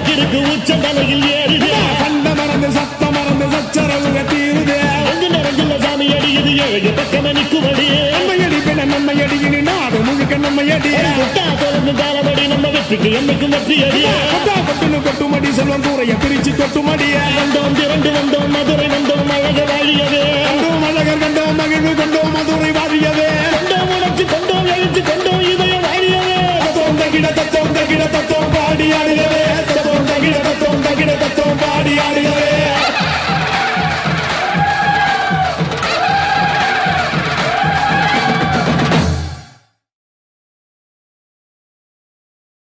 கிறுக்கு உச்ச தலையில் ஏறுது சண்ட மறந்து சத்த மறந்து சச்சரவுக தீருது நெஞ்சில சாமி அடியுது ஏழு பக்கம் நிக்குமடி நம்மையடி பின்ன நம்மையடி இனி நாடு முழுக்க நம்மையடி தொடர்ந்து காலபடி நம்ம வெற்றிக்கு என்னைக்கும் வெற்றி அடிய கொட்டுன்னு கொட்டுமடி செல்வம் கூறைய பிரிச்சு கொட்டுமடிய வந்தோம் திரண்டு வந்தோம் மதுரை வந்தோம் அழக வாழியவே கண்டோம் அழகர் கண்டோம் மகிழ்வு கொண்டோம் மதுரை வாழியவே கொண்டோம் உணர்ச்சி கொண்டோம் எழுச்சி கொண்டோம் இதய வாழியவே தத்தோம் தகிட தத்தோம் பாடி ஆடுகவே